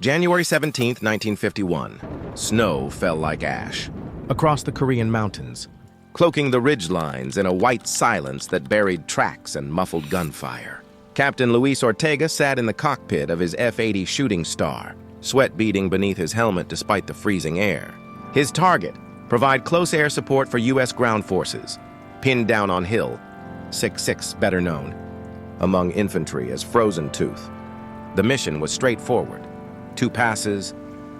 January 17, 1951. Snow fell like ash across the Korean mountains, cloaking the ridgelines in a white silence that buried tracks and muffled gunfire. Captain Luis Ortega sat in the cockpit of his F-80 Shooting Star, sweat beading beneath his helmet despite the freezing air. His target: provide close air support for U.S. ground forces, pinned down on Hill 66, better known among infantry as Frozen Tooth. The mission was straightforward: 2 passes,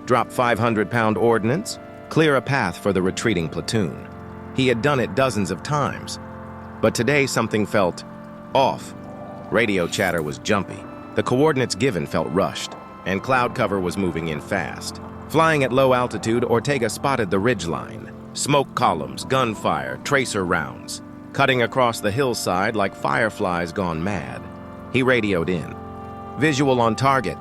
drop 500-pound ordnance, clear a path for the retreating platoon. He had done it dozens of times, but today something felt off. Radio chatter was jumpy, the coordinates given felt rushed, and cloud cover was moving in fast. Flying at low altitude, Ortega spotted the ridgeline: smoke columns, gunfire, tracer rounds, cutting across the hillside like fireflies gone mad. He radioed in. Visual on target,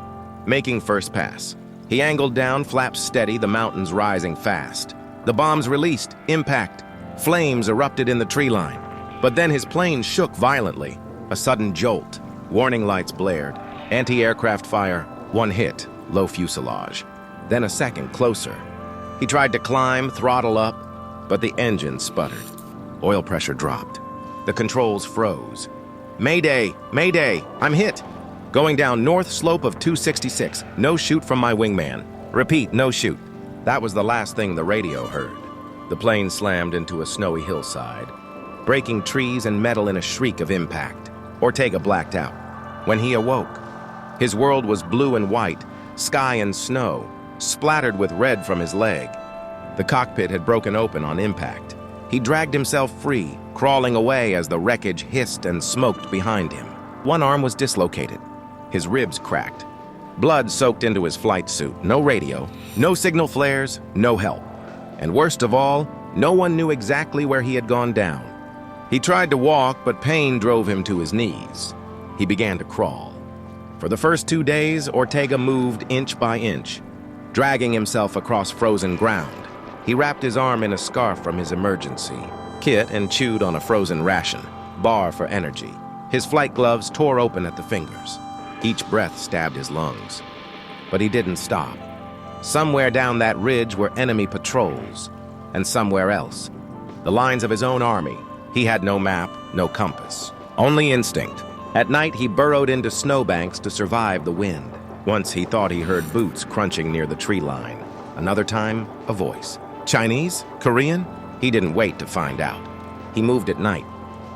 making first pass. He angled down, flaps steady, the mountains rising fast. The bombs released, impact. Flames erupted in the tree line. But then his plane shook violently. A sudden jolt. Warning lights blared. Anti-aircraft fire. 1 hit, low fuselage. Then a second, closer. He tried to climb, throttle up, but the engine sputtered. Oil pressure dropped. The controls froze. Mayday! Mayday! I'm hit! Going down north slope of 266. No shoot from my wingman. Repeat, no shoot. That was the last thing the radio heard. The plane slammed into a snowy hillside, breaking trees and metal in a shriek of impact. Ortega blacked out. When he awoke, his world was blue and white, sky and snow, splattered with red from his leg. The cockpit had broken open on impact. He dragged himself free, crawling away as the wreckage hissed and smoked behind him. One arm was dislocated. His ribs cracked. Blood soaked into his flight suit. No radio, no signal flares, no help. And worst of all, no one knew exactly where he had gone down. He tried to walk, but pain drove him to his knees. He began to crawl. For the first 2 days, Ortega moved inch by inch, dragging himself across frozen ground. He wrapped his arm in a scarf from his emergency kit and chewed on a frozen ration, bar for energy. His flight gloves tore open at the fingers. Each breath stabbed his lungs. But he didn't stop. Somewhere down that ridge were enemy patrols, and somewhere else, the lines of his own army. He had no map, no compass, only instinct. At night, he burrowed into snowbanks to survive the wind. Once he thought he heard boots crunching near the tree line. Another time, a voice. Chinese? Korean? He didn't wait to find out. He moved at night,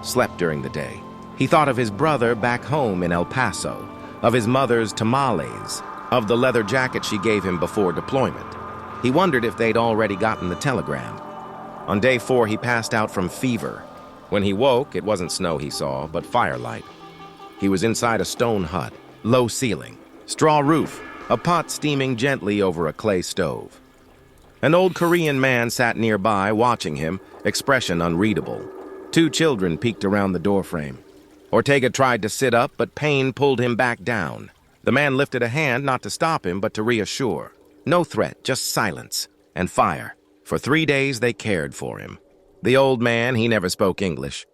slept during the day. He thought of his brother back home in El Paso, of his mother's tamales, of the leather jacket she gave him before deployment. He wondered if they'd already gotten the telegram. On day 4, he passed out from fever. When he woke, it wasn't snow he saw, but firelight. He was inside a stone hut, low ceiling, straw roof, a pot steaming gently over a clay stove. An old Korean man sat nearby, watching him, expression unreadable. 2 children peeked around the doorframe. Ortega tried to sit up, but pain pulled him back down. The man lifted a hand not to stop him, but to reassure. No threat, just silence and fire. For 3 days, they cared for him. The old man, he never spoke English,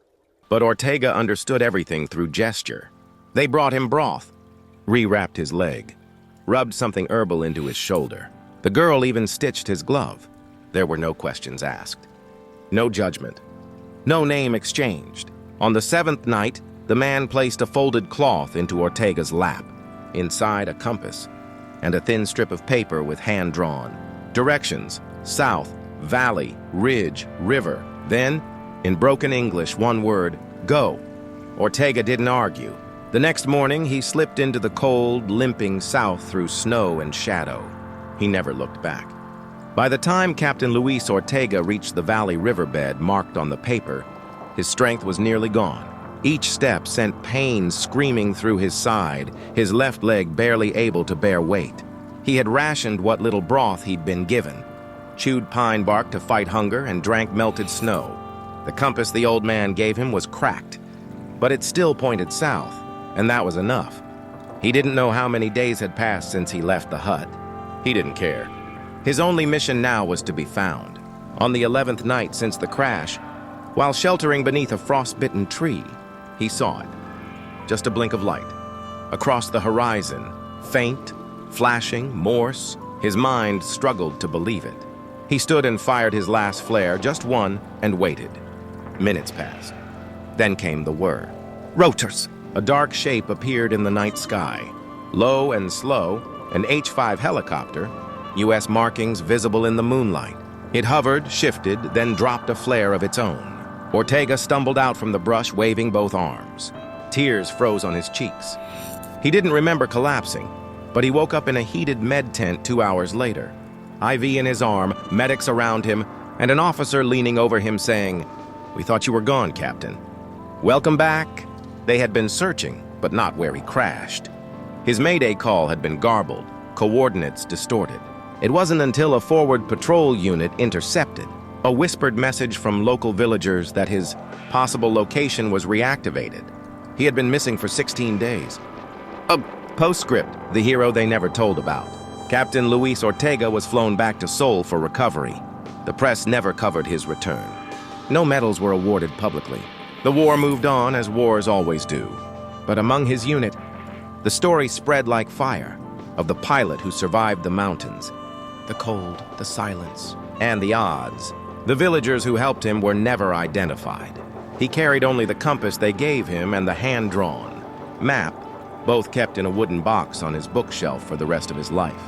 but Ortega understood everything through gesture. They brought him broth, rewrapped his leg, rubbed something herbal into his shoulder. The girl even stitched his glove. There were no questions asked, no judgment, no name exchanged. On the 7th night, the man placed a folded cloth into Ortega's lap. Inside, a compass and a thin strip of paper with hand-drawn directions: south, valley, ridge, river. Then, in broken English, one word: go. Ortega didn't argue. The next morning, he slipped into the cold, limping south through snow and shadow. He never looked back. By the time Captain Luis Ortega reached the valley riverbed marked on the paper, his strength was nearly gone. Each step sent pain screaming through his side, his left leg barely able to bear weight. He had rationed what little broth he'd been given, chewed pine bark to fight hunger, and drank melted snow. The compass the old man gave him was cracked, but it still pointed south, and that was enough. He didn't know how many days had passed since he left the hut. He didn't care. His only mission now was to be found. On the 11th night since the crash, while sheltering beneath a frost-bitten tree, he saw it. Just a blink of light. Across the horizon, faint, Flashing, Morse, his mind struggled to believe it. He stood and fired his last flare, just one, and waited. Minutes passed. Then came the whir. Rotors! A dark shape appeared in the night sky. Low and slow, an H-5 helicopter, U.S. markings visible in the moonlight. It hovered, shifted, then dropped a flare of its own. Ortega stumbled out from the brush, waving both arms. Tears froze on his cheeks. He didn't remember collapsing, but he woke up in a heated med tent 2 hours later. IV in his arm, medics around him, and an officer leaning over him saying, "We thought you were gone, Captain." Welcome back. They had been searching, but not where he crashed. His mayday call had been garbled, coordinates distorted. It wasn't until a forward patrol unit intercepted a whispered message from local villagers that his possible location was reactivated. He had been missing for 16 days. A postscript, the hero they never told about. Captain Luis Ortega was flown back to Seoul for recovery. The press never covered his return. No medals were awarded publicly. The war moved on, as wars always do. But among his unit, the story spread like fire of the pilot who survived the mountains, the cold, the silence, and the odds. The villagers who helped him were never identified. He carried only the compass they gave him and the hand-drawn map, both kept in a wooden box on his bookshelf for the rest of his life.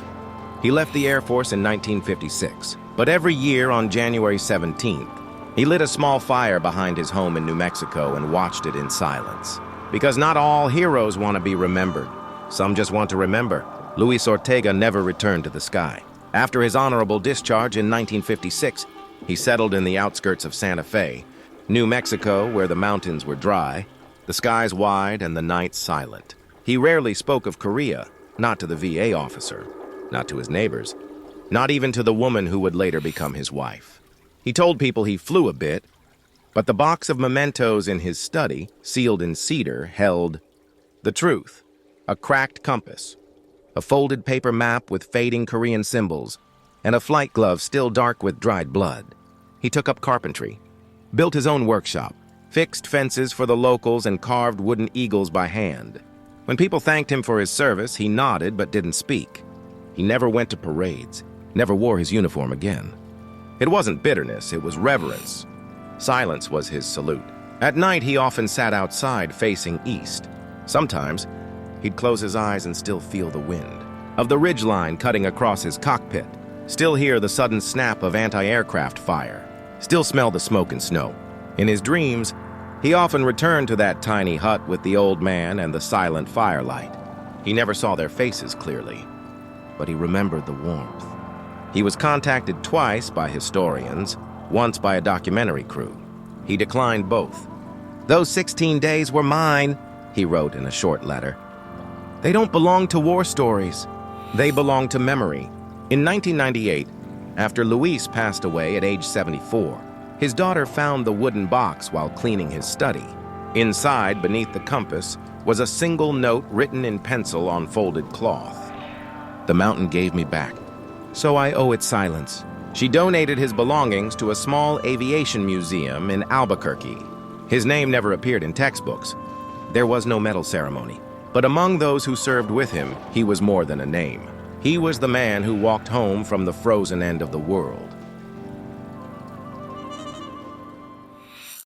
He left the Air Force in 1956, but every year on January 17th, he lit a small fire behind his home in New Mexico and watched it in silence. Because not all heroes want to be remembered. Some just want to remember. Luis Ortega never returned to the sky. After his honorable discharge in 1956, he settled in the outskirts of Santa Fe, New Mexico, where the mountains were dry, the skies wide, and the nights silent. He rarely spoke of Korea, not to the VA officer, not to his neighbors, not even to the woman who would later become his wife. He told people he flew a bit, but the box of mementos in his study, sealed in cedar, held the truth: a cracked compass, a folded paper map with fading Korean symbols, and a flight glove still dark with dried blood. He took up carpentry, built his own workshop, fixed fences for the locals, and carved wooden eagles by hand. When people thanked him for his service, he nodded but didn't speak. He never went to parades, never wore his uniform again. It wasn't bitterness, it was reverence. Silence was his salute. At night, he often sat outside facing east. Sometimes, he'd close his eyes and still feel the wind of the ridgeline cutting across his cockpit, still hear the sudden snap of anti-aircraft fire, still smell the smoke and snow. In his dreams, he often returned to that tiny hut with the old man and the silent firelight. He never saw their faces clearly, but he remembered the warmth. He was contacted twice by historians, once by a documentary crew. He declined both. "Those 16 days were mine," he wrote in a short letter. "They don't belong to war stories. They belong to memory." In 1998, after Luis passed away at age 74, his daughter found the wooden box while cleaning his study. Inside, beneath the compass, was a single note written in pencil on folded cloth. "The mountain gave me back, so I owe it silence." She donated his belongings to a small aviation museum in Albuquerque. His name never appeared in textbooks. There was no medal ceremony. But among those who served with him, he was more than a name. He was the man who walked home from the frozen end of the world.